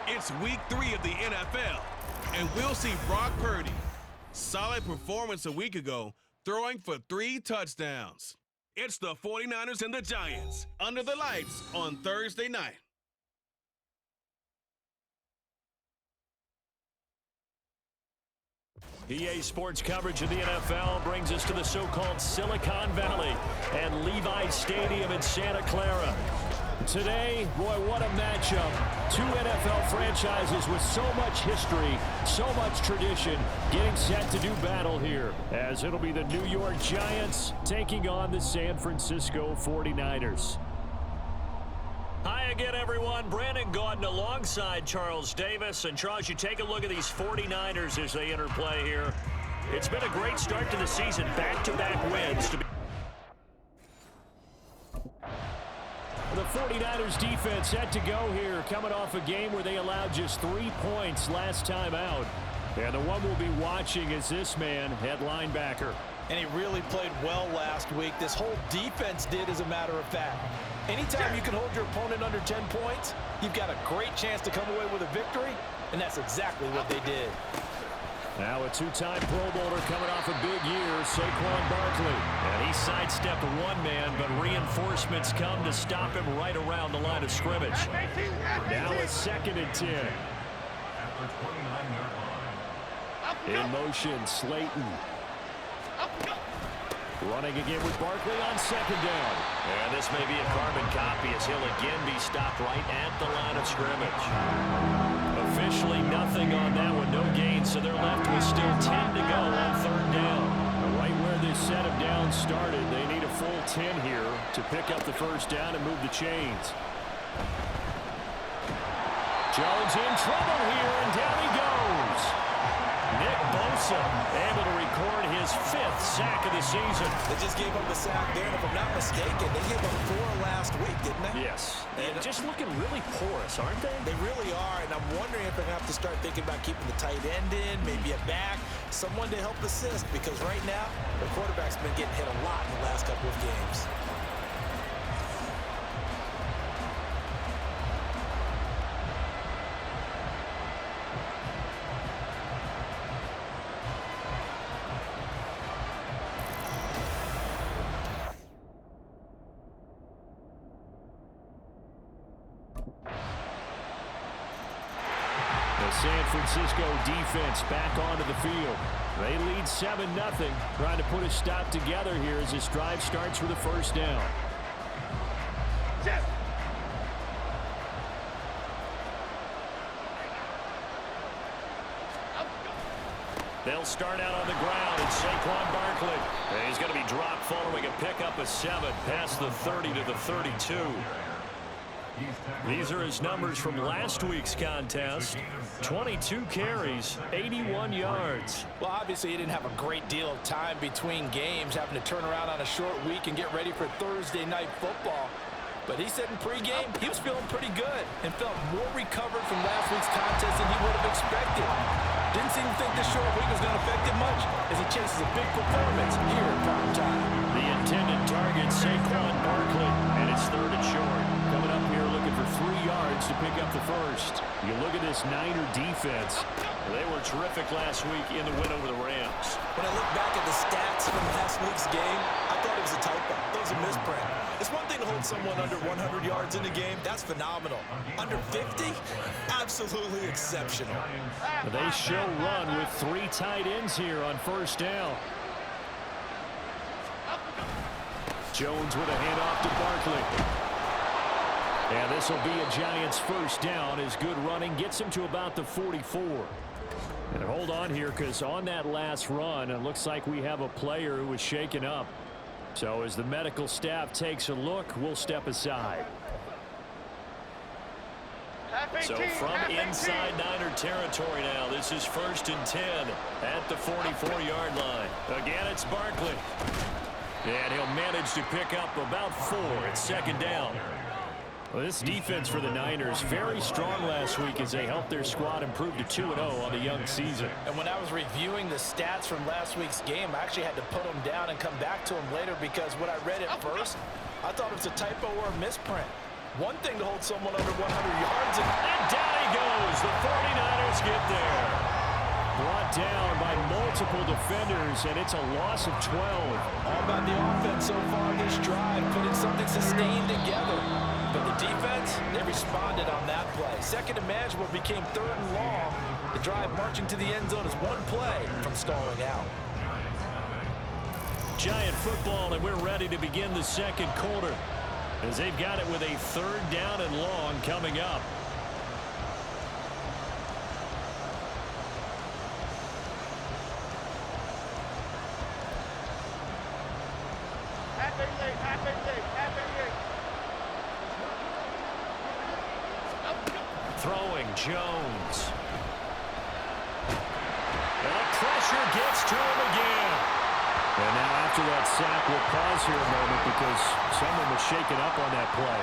It's week 3 of the NFL, and we'll see Brock Purdy. Solid performance a week ago, throwing for 3 touchdowns. It's the 49ers and the Giants under the lights on Thursday night. EA Sports coverage of the NFL brings us to the so-called Silicon Valley and Levi Stadium in Santa Clara. Today, boy, what a matchup. 2 NFL franchises with so much history, so much tradition, getting set to do battle here, as it'll be the New York Giants taking on the San Francisco 49ers. Hi again, everyone. Brandon Gaudin alongside Charles Davis. And Charles, you take a look at these 49ers as they interplay here. It's been a great start to the season. Back-to-back wins to be. The 49ers defense set to go here, coming off a game where they allowed just 3 points last time out. And the one we'll be watching is this man, head linebacker. And he really played well last week. This whole defense did, as a matter of fact. Anytime you can hold your opponent under 10 points, you've got a great chance to come away with a victory, and that's exactly what they did. Now a 2-time Pro Bowler coming off a big year, Saquon Barkley. And he sidestepped one man, but reinforcements come to stop him right around the line of scrimmage. Now it's 2nd and 10. In motion, Slayton. Running again with Barkley on 2nd down. And this may be a carbon copy as he'll again be stopped right at the line of scrimmage. Officially nothing on that one, no gain, so they're left with still 10 to go on 3rd down. Right where this set of downs started, they need a full 10 here to pick up the 1st down and move the chains. Jones in trouble here, and down he goes. Nick Bosa able to record his 5th sack of the season. They just gave up a sack there, and if I'm not mistaken, they gave up 4 last week, didn't they? Yes. And just looking really porous, aren't they? They really are, and I'm wondering if they're going to have to start thinking about keeping the tight end in, maybe a back, someone to help assist, because right now, the quarterback's been getting hit a lot in the last couple of games. San Francisco defense back onto the field. They lead 7-0, trying to put a stop together here as this drive starts with a 1st down. They'll start out on the ground, and Saquon Barkley. And he's going to be dropped following a pickup of 7 past the 30 to the 32. These are his numbers from last week's contest. 22 carries, 81 yards. Well, obviously he didn't have a great deal of time between games, having to turn around on a short week and get ready for Thursday night football. But he said in pregame he was feeling pretty good and felt more recovered from last week's contest than he would have expected. Didn't seem to think this short week was going to affect him much as he chases a big performance here in prime time. The intended target, Saquon Barkley, and it's 3rd and short. Coming up here looking for 3 yards to pick up the 1st. You look at this Niner defense. They were terrific last week in the win over the Rams. When I look back at the stats from last week's game, I thought it was a typo. That was a misprint. It's one thing to hold someone under 100 yards in a game. That's phenomenal. Under 50? Absolutely exceptional. They show run with 3 tight ends here on 1st down. Jones with a handoff to Barkley. And this will be a Giants 1st down as good running gets him to about the 44. And hold on here, because on that last run, it looks like we have a player who was shaken up. So as the medical staff takes a look, we'll step aside. So from inside Niner territory now, this is 1st and 10 at the 44-yard line. Again, it's Barkley. And he'll manage to pick up about 4 at 2nd down. Well, this defense for the Niners, very strong last week as they helped their squad improve to 2-0 on the young season. And when I was reviewing the stats from last week's game, I actually had to put them down and come back to them later because when I read it first, I thought it was a typo or a misprint. One thing to hold someone under 100 yards, and down he goes. The 49ers get there. Brought down by multiple defenders, and it's a loss of 12. All about the offense so far this drive, putting something sustained together. But the defense, they responded on that play. Second and manageable became third and long. The drive marching to the end zone is one play from stalling out. Giant football, and we're ready to begin the second quarter, as they've got it with a third down and long coming up. Throwing Jones. And the pressure gets to him again. And now after that sack, we'll pause here a moment because someone was shaken up on that play.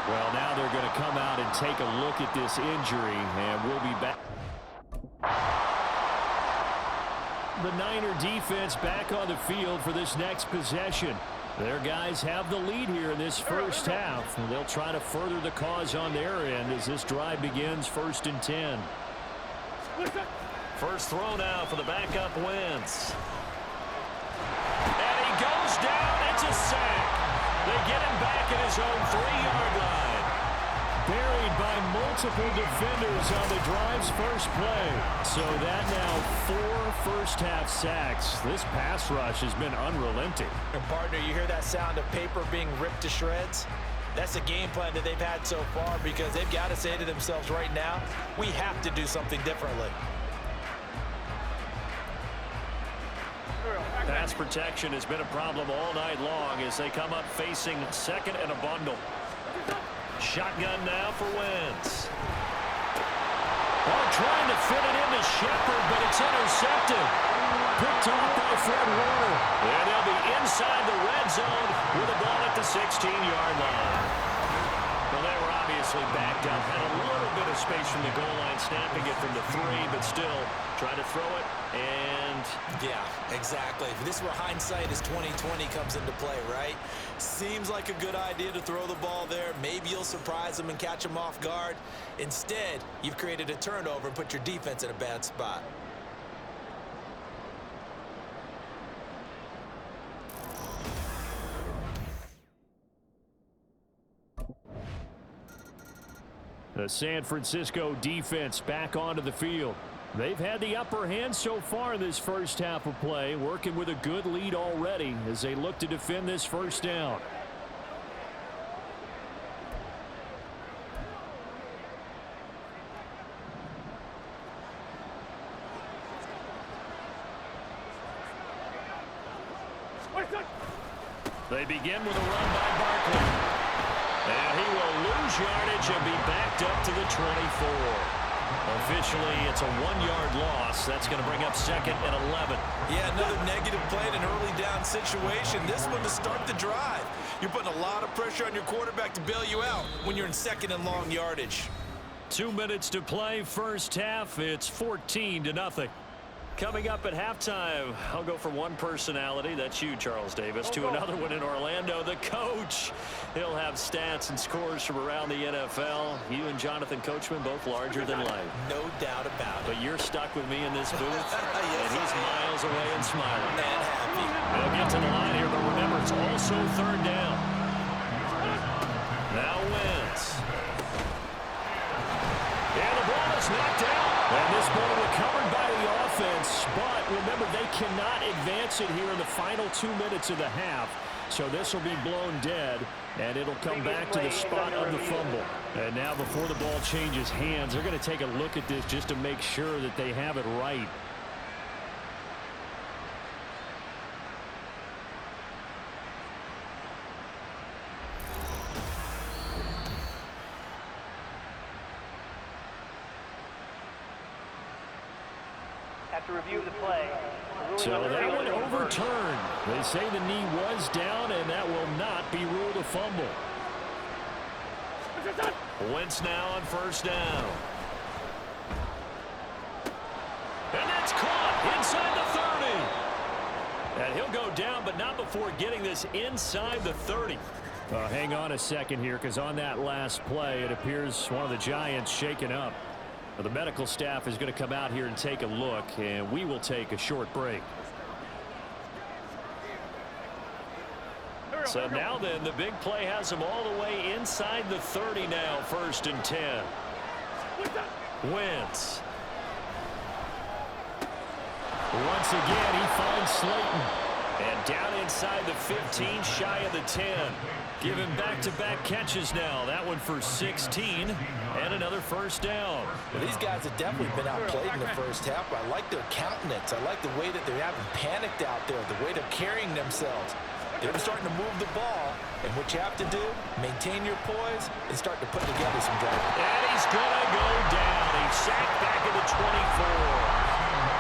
Well, now they're going to come out and take a look at this injury, and we'll be back. The Niner defense back on the field for this next possession. Their guys have the lead here in this first half, and they'll try to further the cause on their end as this drive begins 1st and 10. First throw now for the backup Wentz. And he goes down. It's a sack. They get him back at his own 3-yard line. Buried by multiple defenders on the drive's first play. So that now 4 first-half sacks. This pass rush has been unrelenting. And partner, you hear that sound of paper being ripped to shreds? That's the game plan that they've had so far, because they've got to say to themselves right now, we have to do something differently. Pass protection has been a problem all night long as they come up facing second and a bundle. Shotgun now for Wentz. Oh, trying to fit it into Shepard, but it's intercepted. Picked off by Fred Warner. And they'll be inside the red zone with a ball at the 16-yard line. Well, they were obviously backed up. Had a little bit of space from the goal line, snapping it from the 3, but still trying to throw it. And yeah, exactly. This is where hindsight is 20/20 comes into play, right? Seems like a good idea to throw the ball there. Maybe you'll surprise them and catch them off guard. Instead, you've created a turnover and put your defense in a bad spot. The San Francisco defense back onto the field. They've had the upper hand so far in this first half of play, working with a good lead already as they look to defend this first down. They begin with a run by Barkley. And he will lose yardage and be backed up to the 24. Officially, it's a 1-yard loss. That's going to bring up 2nd and 11. Yeah, another negative play in an early down situation. This one to start the drive. You're putting a lot of pressure on your quarterback to bail you out when you're in 2nd and long yardage. 2 minutes to play, first half. It's 14-0. Coming up at halftime, I'll go from one personality, that's you, Charles Davis, to another one in Orlando, the coach. He'll have stats and scores from around the NFL. You and Jonathan Coachman, both larger than life. No doubt about it. But you're stuck with me in this booth, and he's miles away and smiling. And happy. They'll get to the line here, but remember, it's also third down. Now Wentz. And the ball is knocked out. And this ball recovered by the offense, but remember, they cannot advance it here in the final 2 minutes of the half. So this will be blown dead, and it'll come back to the spot of the fumble. And now before the ball changes hands, they're going to take a look at this just to make sure that they have it right. After review of the play. So that one overturned. They say the knee was down, and that will not be ruled a fumble. Wentz now on first down. And that's caught inside the 30. And he'll go down, but not before getting this inside the 30. Hang on a second here, because on that last play, it appears one of the Giants shaken up. The medical staff is going to come out here and take a look, and we will take a short break. So now then, the big play has them all the way inside the 30 now, 1st and 10. Wentz. Once again, he finds Slayton. And down inside the 15, shy of the 10. Give him back-to-back catches now. That one for 16 and another first down. Well, these guys have definitely been outplayed in the first half, but I like their countenance. I like the way that they haven't panicked out there, the way they're carrying themselves. They're starting to move the ball, and what you have to do, maintain your poise and start to put together some drives. And he's going to go down. He's sacked back at the 24.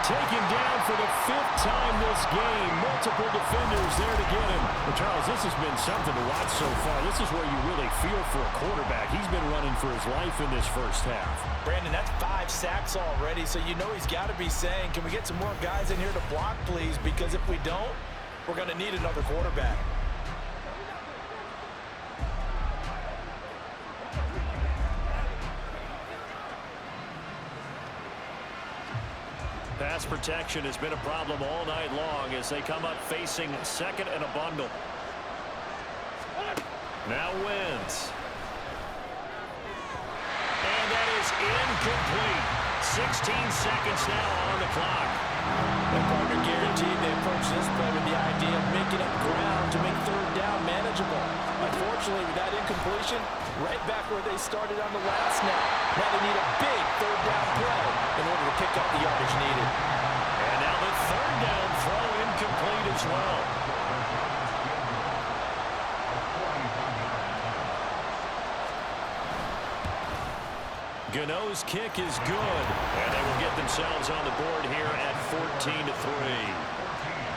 Taken down for the 5th time this game. Multiple defenders there to get him. Well, Charles, this has been something to watch so far. This is where you really feel for a quarterback. He's been running for his life in this first half. Brandon, that's 5 sacks already, so you know he's got to be saying, can we get some more guys in here to block, please? Because if we don't, we're going to need another quarterback. Pass protection has been a problem all night long as they come up facing second and a bundle. Now Wentz. And that is incomplete. 16 seconds now on the clock. The partner guaranteed they approach this play with the idea of making up ground to make 3rd down manageable. Unfortunately, with that incompletion, right back where they started on the last snap. Now they need a big 3rd down play in order to pick up the yardage needed. And now the 3rd down throw incomplete as well. Gano's kick is good, and they will get themselves on the board here at 14-3.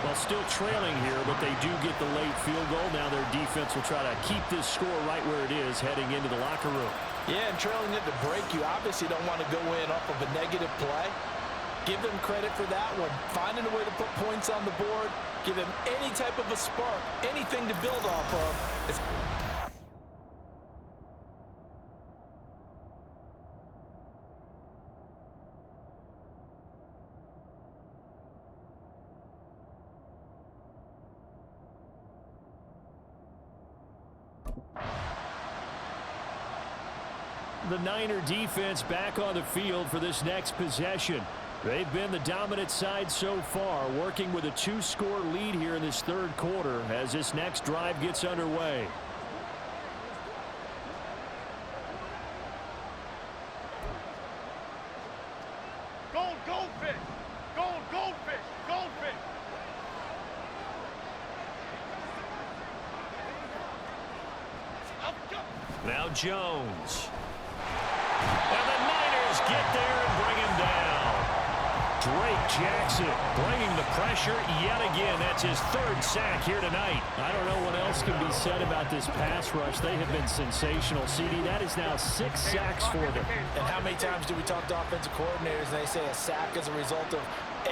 Well, still trailing here, but they do get the late field goal. Now their defense will try to keep this score right where it is heading into the locker room. Yeah, and trailing at the break, you obviously don't want to go in off of a negative play. Give them credit for that one. Finding a way to put points on the board, give them any type of a spark, anything to build off of. The Niner defense back on the field for this next possession. They've been the dominant side so far, working with a 2-score lead here in this 3rd quarter as this next drive gets underway. Goldfish! Goldfish! Goldfish! Now Jones. And the Niners get there and bring him down. Drake Jackson bringing the pressure yet again. That's his 3rd sack here tonight. I don't know what else can be said about this pass rush. They have been sensational. CD, that is now 6 sacks for them. And how many times do we talk to offensive coordinators and they say a sack is a result of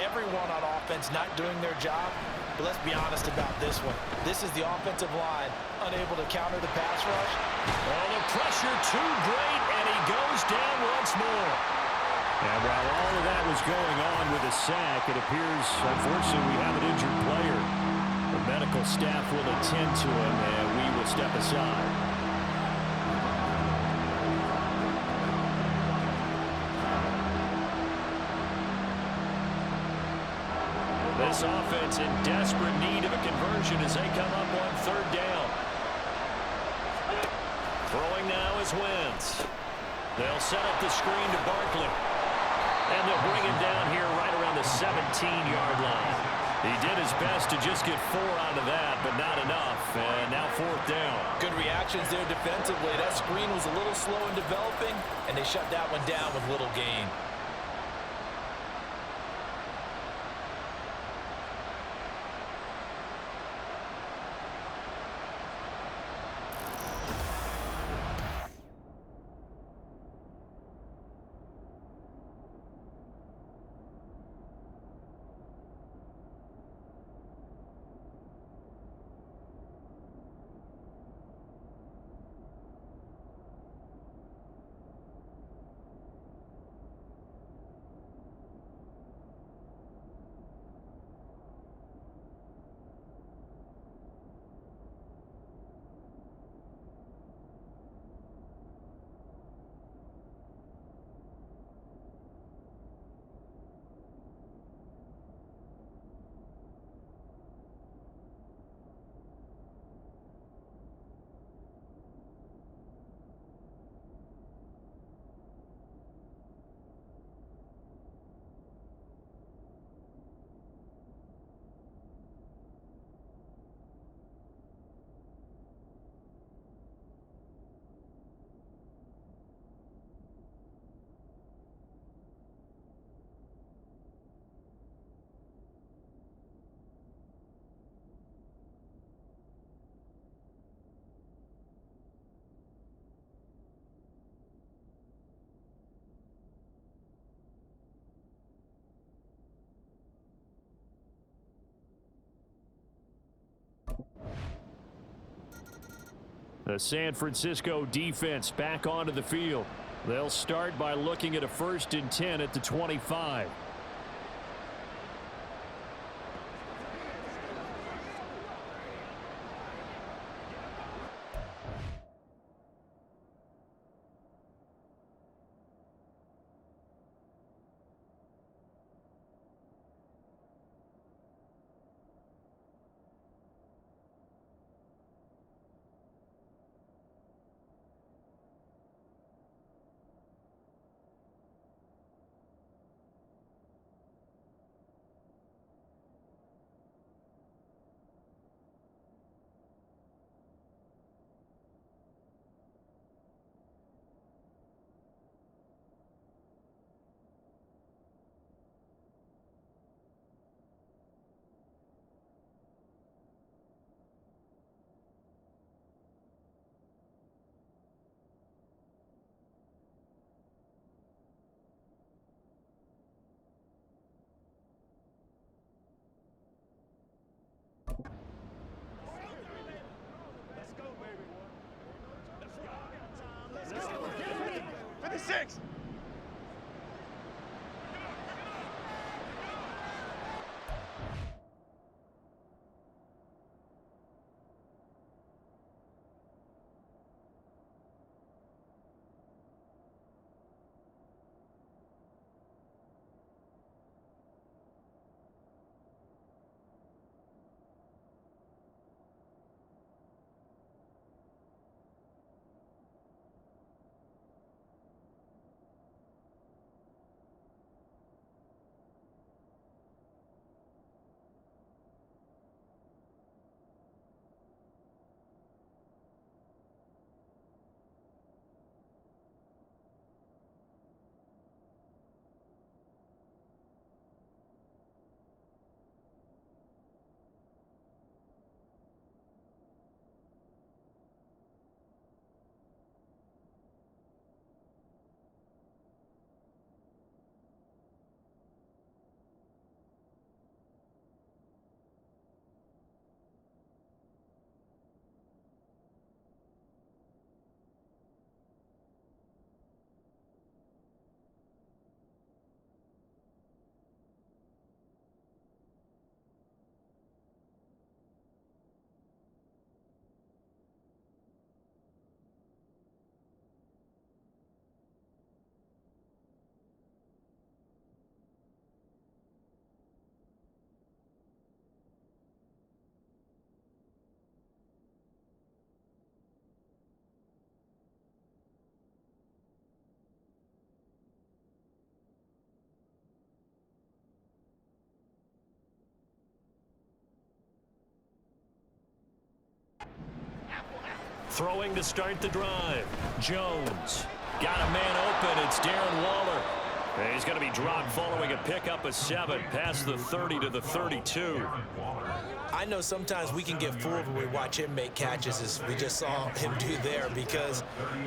everyone on offense not doing their job? But let's be honest about this one. This is the offensive line unable to counter the pass rush. Oh, the pressure too great, and he goes down once more. And while all of that was going on with a sack, it appears, unfortunately, we have an injured player. The medical staff will attend to him, and we will step aside. This offense in desperate need of a conversion as they come up on 3rd down. Throwing now is Wentz. They'll set up the screen to Barkley. And they'll bring him down here right around the 17-yard line. He did his best to just get 4 out of that, but not enough. And now 4th down. Good reactions there defensively. That screen was a little slow in developing, and they shut that one down with little gain. The San Francisco defense back onto the field. They'll start by looking at a 1st and 10 at the 25. Six. Throwing to start the drive. Jones. Got a man open. It's Darren Waller. And he's going to be dropped following a pickup of 7 past the 30 to the 32. I know sometimes we can get fooled when we watch him make catches, as we just saw him do there, because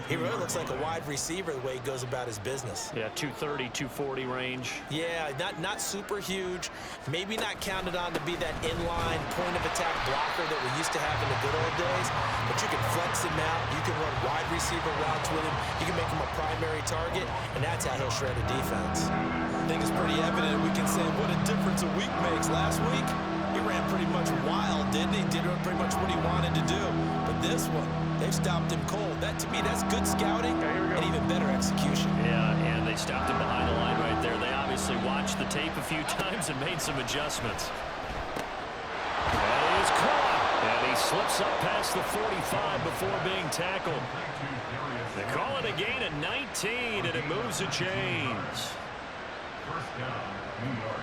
he really looks like a wide receiver the way he goes about his business. Yeah, 230, 240 range. Yeah, not super huge. Maybe not counted on to be that inline point-of-attack blocker that we used to have in the good old days, but you can flex him out. You can run wide receiver routes with him. You can make him a primary target, and that's how he'll shred a defense. I think it's pretty evident we can say what a difference a week makes. Last week, he ran pretty much wild, didn't he? Did pretty much what he wanted to do. But this one, they've stopped him cold. That, to me, that's good scouting and even better execution. Yeah, and they stopped him behind the line right there. They obviously watched the tape a few times and made some adjustments. That is caught. And he slips up past the 45 before being tackled. They call it a gain of 19, and it moves the chains. First down, New York.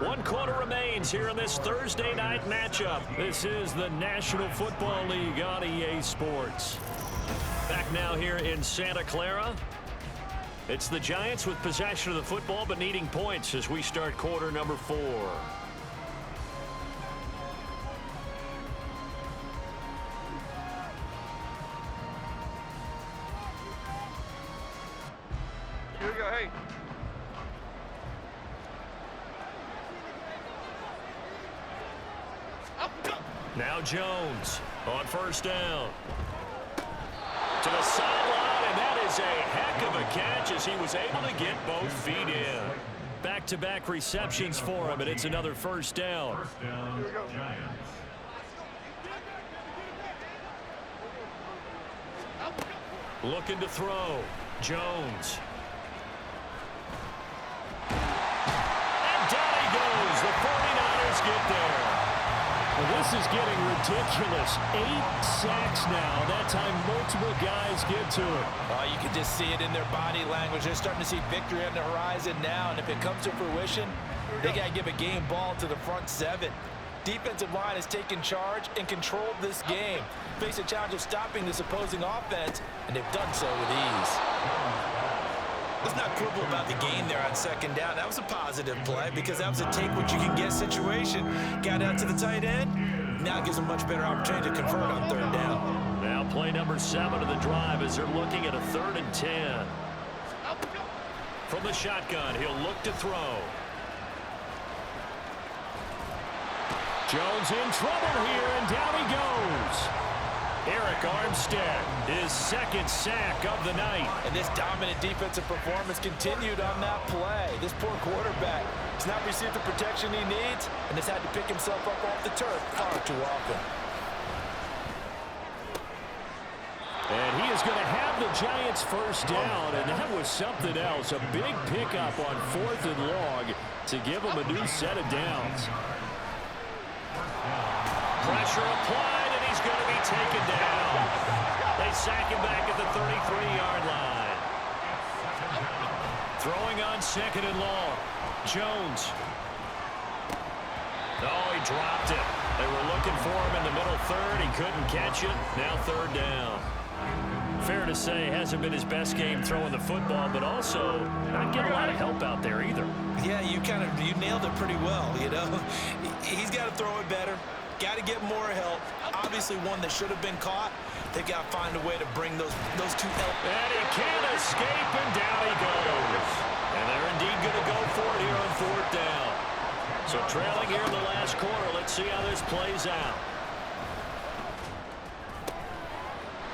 One quarter remains here in this Thursday night matchup. This is the National Football League on EA Sports. Back now here in Santa Clara. It's the Giants with possession of the football but needing points as we start quarter number 4. Here we go, hey. Now Jones on first down. To the sideline, and that is a heck of a catch as he was able to get both feet in. Back-to-back receptions for him, and it's another first down. First down, Giants. Looking to throw. Jones. And down he goes. The 49ers get there. Well, this is getting ridiculous. 8 sacks now. That time multiple guys get to it. You can just see it in their body language. They're starting to see victory on the horizon now, and if it comes to fruition, they got to give a game ball to the front 7. Defensive line has taken charge and controlled this game. Face a challenge of stopping this opposing offense, and they've done so with ease. Let's not quibble about the gain there on second down. That was a positive play because that was a take-what-you-can-get situation. Got out to the tight end. Now gives them much better opportunity to convert on third down. Now play number 7 of the drive as they're looking at a 3rd and 10. From the shotgun, he'll look to throw. Jones in trouble here, and down he goes. Eric Armstead, his 2nd sack of the night. And this dominant defensive performance continued on that play. This poor quarterback has not received the protection he needs and has had to pick himself up off the turf far too often. And he is going to have the Giants first down, and that was something else. A big pickup on 4th and long to give him a new set of downs. Pressure applied, and he's going to be taken down. They sack him back at the 33-yard line. Throwing on 2nd and long. Jones. Oh, he dropped it. They were looking for him in the middle 3rd. He couldn't catch it. Now 3rd down. Fair to say, hasn't been his best game throwing the football, but also not getting a lot of help out there either. Yeah, you nailed it pretty well, you know. He's got to throw it better. Got to get more help. Obviously one that should have been caught. They've got to find a way to bring those two help. And he can't escape, and down he goes. And they're indeed going to go for it here on 4th down. So trailing here in the last quarter. Let's see how this plays out.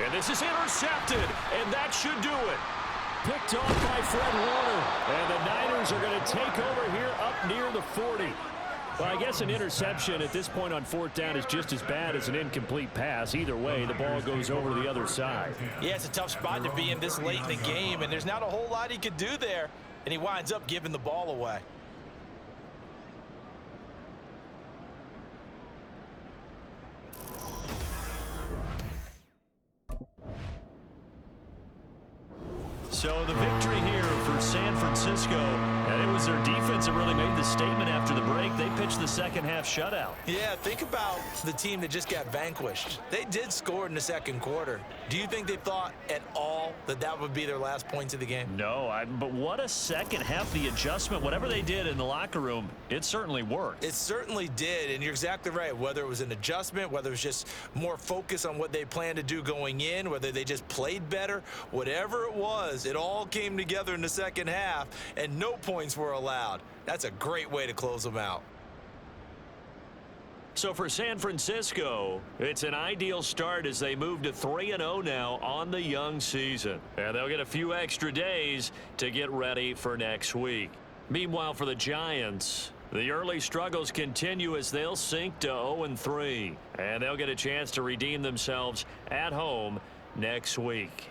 And this is intercepted, and that should do it. Picked off by Fred Warner. And the Niners are going to take over here up near the 40. Well, I guess an interception at this point on 4th down is just as bad as an incomplete pass. Either way, the ball goes over to the other side. Yeah, it's a tough spot to be in this late in the game, and there's not a whole lot he could do there, and he winds up giving the ball away. So the victory here for San Francisco, and it was their defense that really made the statement after the break. They pitched the second-half shutout. Yeah, think about the team that just got vanquished. They did score in the second quarter. Do you think they thought at all that that would be their last points of the game? No, but what a second half. The adjustment, whatever they did in the locker room, it certainly worked. It certainly did, and you're exactly right. Whether it was an adjustment, whether it was just more focus on what they planned to do going in, whether they just played better, whatever it was, it all came together in the second half, and no points were allowed. That's a great way to close them out. So for San Francisco, it's an ideal start as they move to 3-0 now on the young season. And they'll get a few extra days to get ready for next week. Meanwhile, for the Giants, the early struggles continue as they'll sink to 0-3. And they'll get a chance to redeem themselves at home next week.